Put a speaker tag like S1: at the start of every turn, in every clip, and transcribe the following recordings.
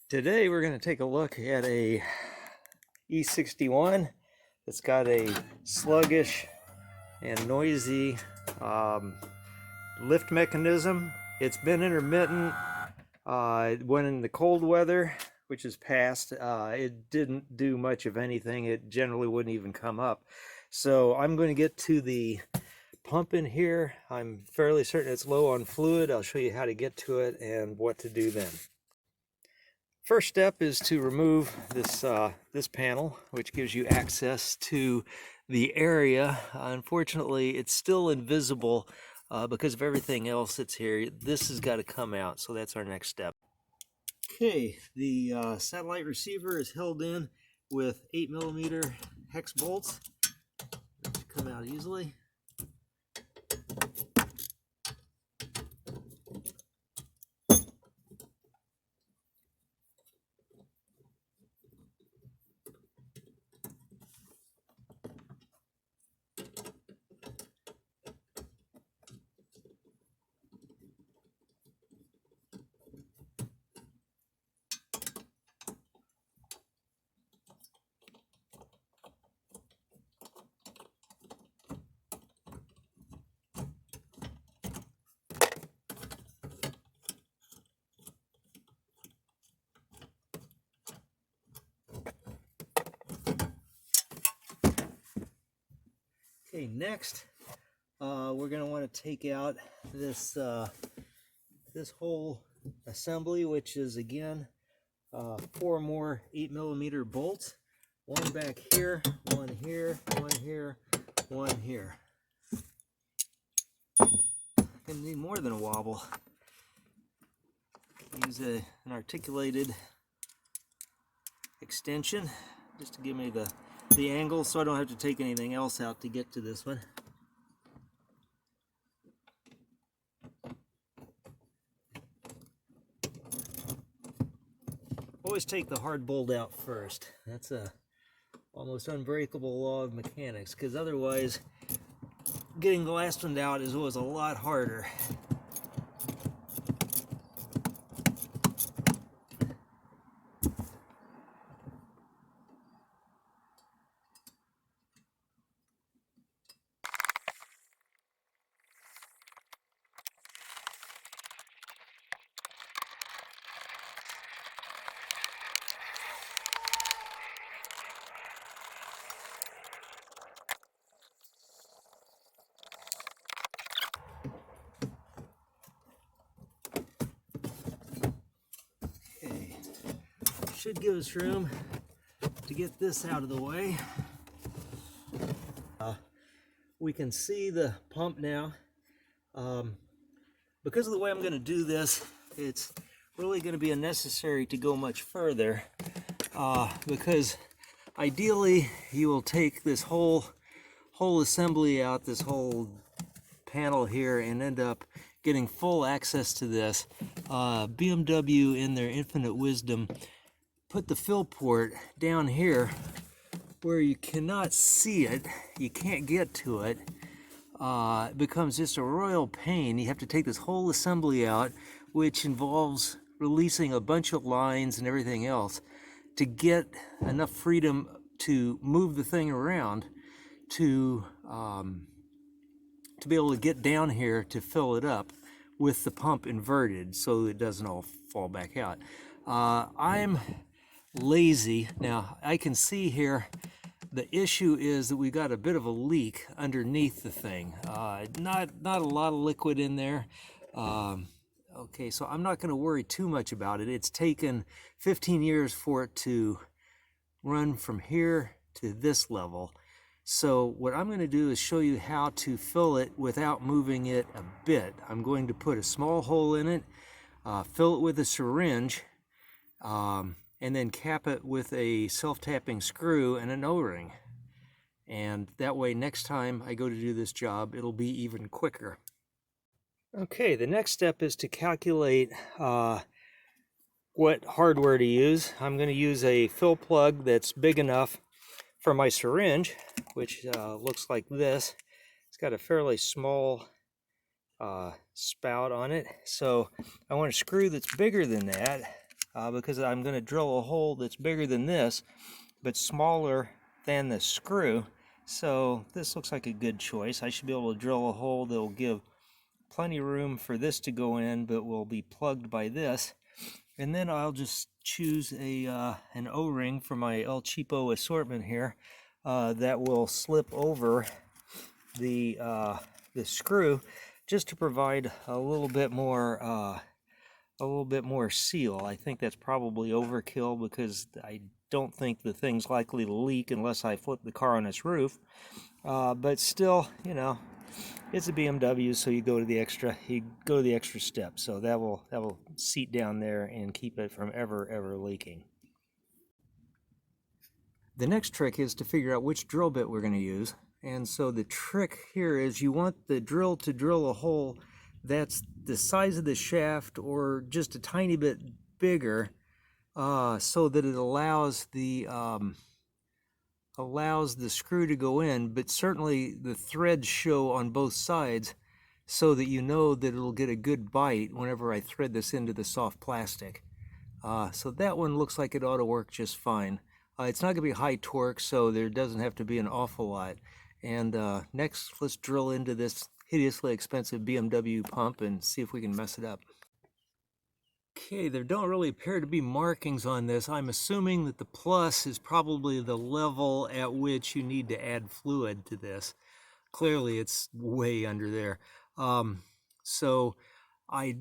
S1: Today we're going to take a look at a E61 that's got a sluggish and noisy lift mechanism. It's been intermittent. When in the cold weather, which is past, it didn't do much of anything. It generally wouldn't even come up. So I'm going to get to the pump in here. I'm fairly certain it's low on fluid. I'll show you how to get to it and what to do then. First step is to remove this panel, which gives you access to the area. Unfortunately, it's still invisible because of everything else that's here. This has got to come out, so that's our next step. Okay, the satellite receiver is held in with 8mm hex bolts. That should come out easily. Okay, next we're going to want to take out this this whole assembly, which is again 4 more 8mm bolts. One back here, one here, one here, one here. Gonna need more than a wobble. Use an articulated extension just to give me the angle so I don't have to take anything else out to get to this one. Always take the hard bolt out first. That's a almost unbreakable law of mechanics, because otherwise getting the last one out is always a lot harder. Should give us room to get this out of the way. We can see the pump now. Because of the way I'm going to do this, it's really going to be unnecessary to go much further, because ideally you will take this whole assembly out, this whole panel here, and end up getting full access to this. BMW, in their infinite wisdom, put the fill port down here where you cannot see it, you can't get to it. It becomes just a royal pain. You have to take this whole assembly out, which involves releasing a bunch of lines and everything else to get enough freedom to move the thing around to be able to get down here to fill it up with the pump inverted so it doesn't all fall back out. I'm lazy. Now I can see here the issue is that we got a bit of a leak underneath the thing. Not a lot of liquid in there. Okay, so I'm not going to worry too much about it. It's taken 15 years for it to run from here to this level. So what I'm going to do is show you how to fill it without moving it a bit. I'm going to put a small hole in it, fill it with a syringe, and then cap it with a self-tapping screw and an O-ring. And that way, next time I go to do this job, it'll be even quicker. Okay, the next step is to calculate what hardware to use. I'm going to use a fill plug that's big enough for my syringe, which looks like this. It's got a fairly small spout on it. So I want a screw that's bigger than that because I'm going to drill a hole that's bigger than this but smaller than the screw. So this looks like a good choice. I should be able to drill a hole that will give plenty of room for this to go in, but will be plugged by this. And then I'll just choose an O-ring from my El Cheapo assortment here that will slip over the screw, just to provide a little bit more seal. I think that's probably overkill because I don't think the thing's likely to leak unless I flip the car on its roof. But still, you know, it's a BMW, so you go the extra step. So that will seat down there and keep it from ever leaking. The next trick is to figure out which drill bit we're going to use. And so the trick here is you want the drill to drill a hole that's the size of the shaft or just a tiny bit bigger, so that it allows the screw to go in, but certainly the threads show on both sides so that you know that it'll get a good bite whenever I thread this into the soft plastic. So that one looks like it ought to work just fine. It's not going to be high torque, so there doesn't have to be an awful lot. And next, let's drill into this hideously expensive BMW pump and see if we can mess it up. Okay, there don't really appear to be markings on this. I'm assuming that the plus is probably the level at which you need to add fluid to this. Clearly, it's way under there. So I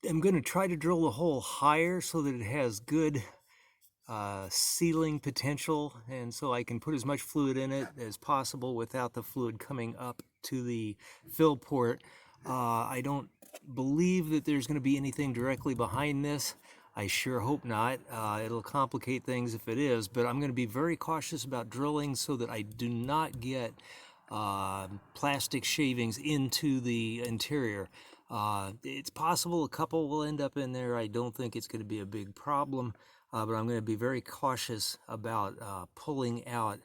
S1: am going to try to drill the hole higher so that it has good sealing potential, and so I can put as much fluid in it as possible without the fluid coming up to the fill port. I don't believe that there's going to be anything directly behind this. I sure hope not. It'll complicate things if it is, but I'm going to be very cautious about drilling so that I do not get plastic shavings into the interior. It's possible a couple will end up in there. I don't think it's going to be a big problem. But I'm going to be very cautious about pulling out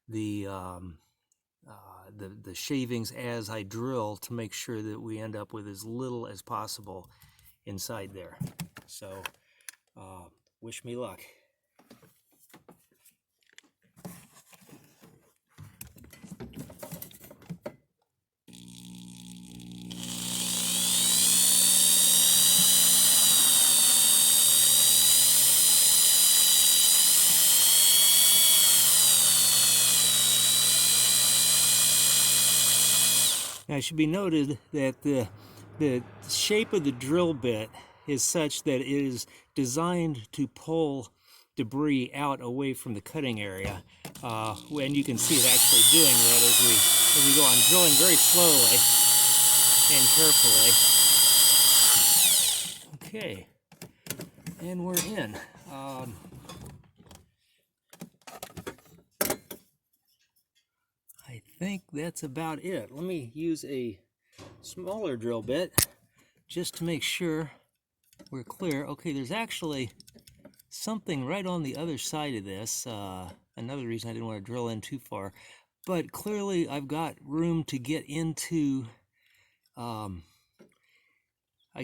S1: the shavings as I drill to make sure that we end up with as little as possible inside there. So wish me luck. Now, it should be noted that the shape of the drill bit is such that it is designed to pull debris out away from the cutting area. And you can see it actually doing that as we go on, drilling very slowly and carefully. Okay, and we're in. I think that's about it. Let me use a smaller drill bit just to make sure we're clear. Okay, there's actually something right on the other side of this. Another reason I didn't want to drill in too far. But clearly I've got room to get into, I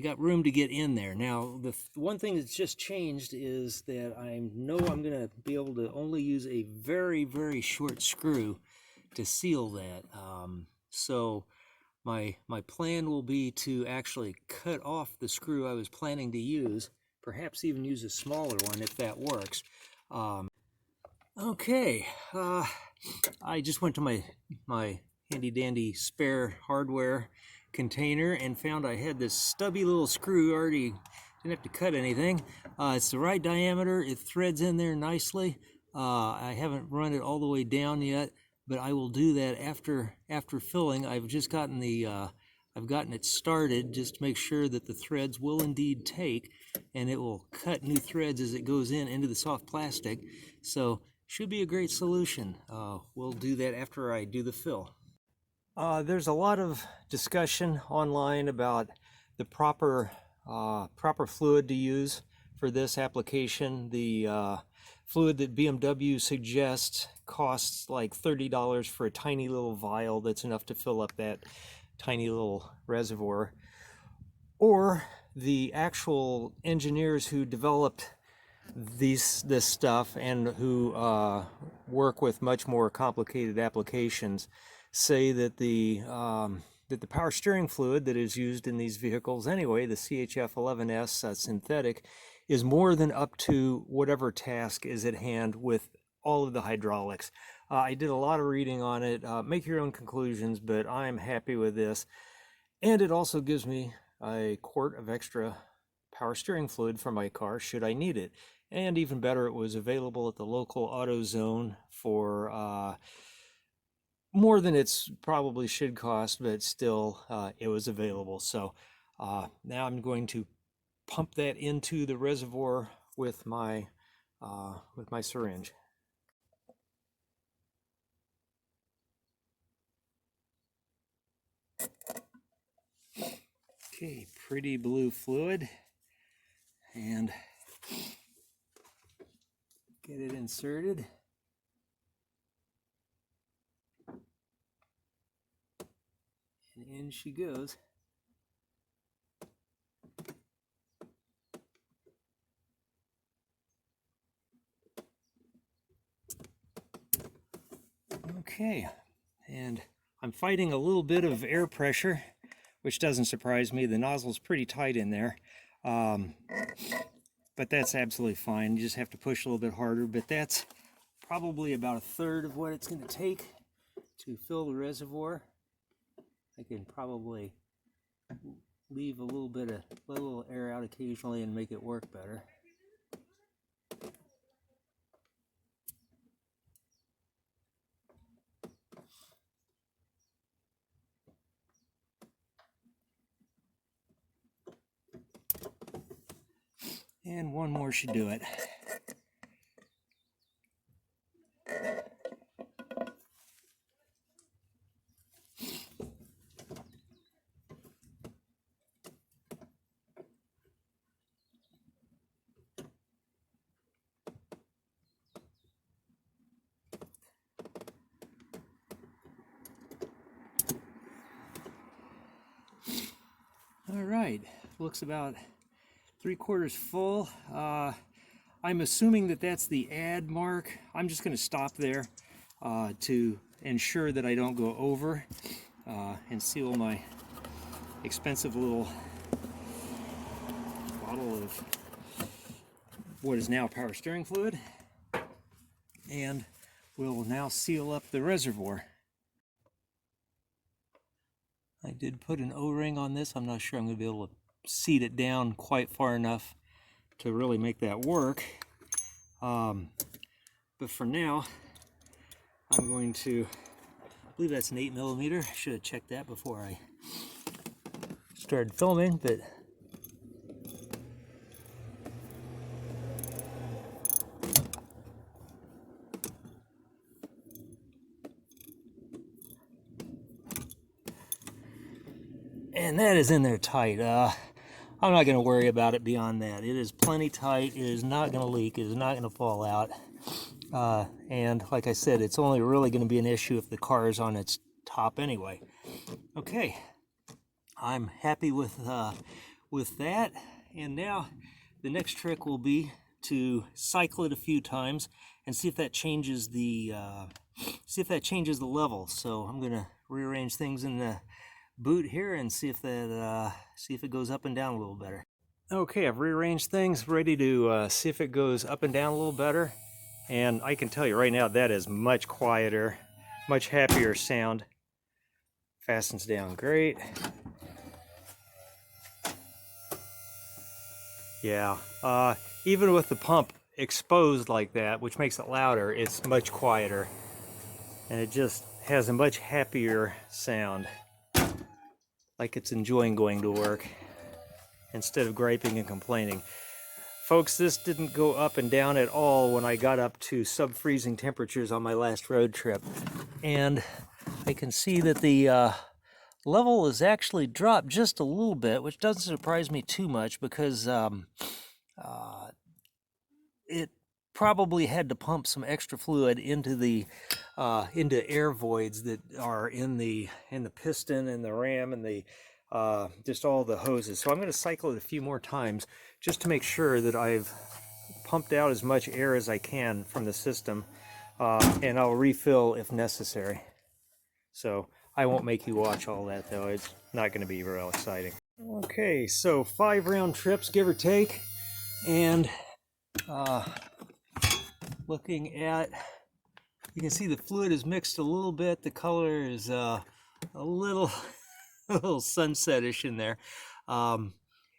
S1: got room to get in there. Now, the one thing that's just changed is that I know I'm going to be able to only use a very short screw to seal that. So my plan will be to actually cut off the screw I was planning to use, perhaps even use a smaller one if that works. Okay, I just went to my handy dandy spare hardware container and found I had this stubby little screw. Already didn't have to cut anything. It's the right diameter. It threads in there nicely. I haven't run it all the way down yet, but I will do that after filling. I've just gotten I've gotten it started just to make sure that the threads will indeed take, and it will cut new threads as it goes into the soft plastic. So should be a great solution. We'll do that after I do the fill. There's a lot of discussion online about the proper fluid to use for this application. The fluid that BMW suggests costs like $30 for a tiny little vial that's enough to fill up that tiny little reservoir, or the actual engineers who developed this stuff and who work with much more complicated applications say that the power steering fluid that is used in these vehicles anyway, the CHF11S synthetic, is more than up to whatever task is at hand with all of the hydraulics. I did a lot of reading on it. Make your own conclusions, but I'm happy with this. And it also gives me a quart of extra power steering fluid for my car should I need it. And even better, it was available at the local AutoZone for more than it's probably should cost, but still it was available. So now I'm going to pump that into the reservoir with my syringe. Okay, pretty blue fluid, and get it inserted. And in she goes. Okay, and I'm fighting a little bit of air pressure, which doesn't surprise me. The nozzle's pretty tight in there, but that's absolutely fine. You just have to push a little bit harder, but that's probably about a third of what it's going to take to fill the reservoir. I can probably leave a little air out occasionally and make it work better. And one more should do it. All right, looks about 3/4 full. I'm assuming that that's the add mark. I'm just going to stop there to ensure that I don't go over and seal my expensive little bottle of what is now power steering fluid, and we'll now seal up the reservoir. I did put an O-ring on this. I'm not sure I'm going to be able to seat it down quite far enough to really make that work. But for now, I'm going to, I believe that's an 8mm. I should have checked that before I started filming, but and that is in there tight. I'm not going to worry about it beyond that. It is plenty tight. It is not going to leak. It is not going to fall out. And like I said, it's only really going to be an issue if the car is on its top anyway. Okay, I'm happy with that. And now the next trick will be to cycle it a few times and see if that changes the level. So I'm going to rearrange things in the boot here and see if it goes up and down a little better. Okay, I've rearranged things, ready to see if it goes up and down a little better, and I can tell you right now that is much quieter, much happier sound. Fastens down great. Yeah, even with the pump exposed like that, which makes it louder, it's much quieter, and it just has a much happier sound. Like it's enjoying going to work instead of griping and complaining. Folks, this didn't go up and down at all when I got up to sub-freezing temperatures on my last road trip. And I can see that the level has actually dropped just a little bit, which doesn't surprise me too much because it probably had to pump some extra fluid into the into air voids that are in the piston and the ram and the just all the hoses. So I'm going to cycle it a few more times just to make sure that I've pumped out as much air as I can from the system, and I'll refill if necessary. So I won't make you watch all that though. It's not going to be real exciting. Okay, so 5 round trips, give or take, and looking at, you can see the fluid is mixed a little bit. The color is a little sunsetish in there.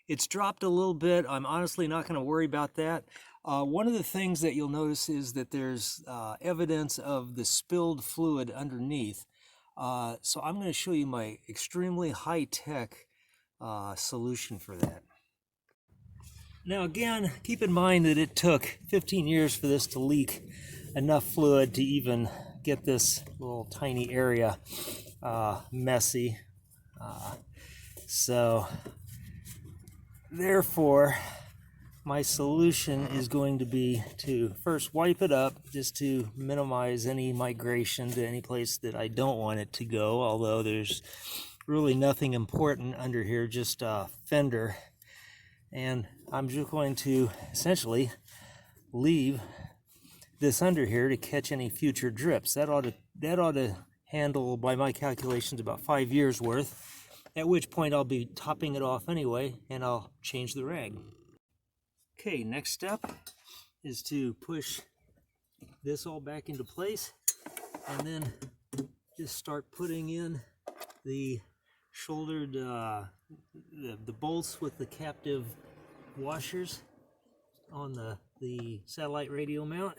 S1: It's dropped a little bit. I'm honestly not going to worry about that. One of the things that you'll notice is that there's evidence of the spilled fluid underneath. So I'm going to show you my extremely high-tech solution for that. Now again, keep in mind that it took 15 years for this to leak enough fluid to even get this little tiny area messy. So therefore, my solution is going to be to first wipe it up just to minimize any migration to any place that I don't want it to go, although there's really nothing important under here, just a fender. And I'm just going to essentially leave this under here to catch any future drips. That ought to handle, by my calculations, about 5 years worth, at which point I'll be topping it off anyway, and I'll change the rag. Okay, next step is to push this all back into place, and then just start putting in the shouldered, the bolts with the captive washers on the satellite radio mount.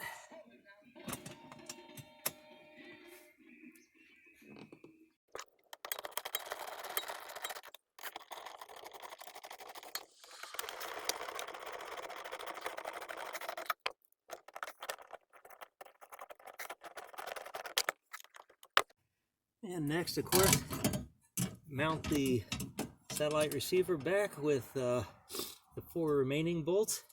S1: And next, of course, mount the satellite receiver back with the 4 remaining bolts.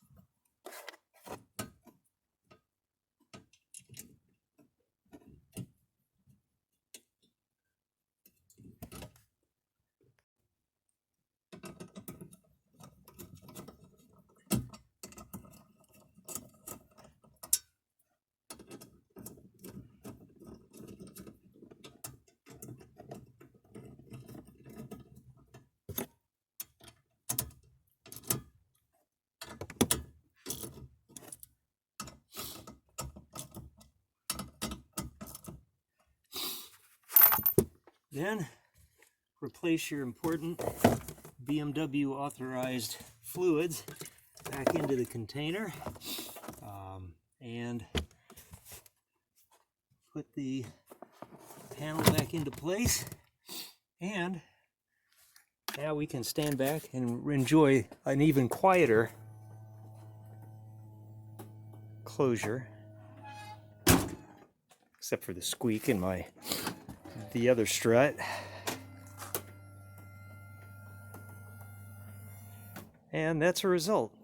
S1: Then replace your important BMW authorized fluids back into the container, and put the panel back into place. And now we can stand back and enjoy an even quieter closure, except for the squeak in the other strut. And that's a result.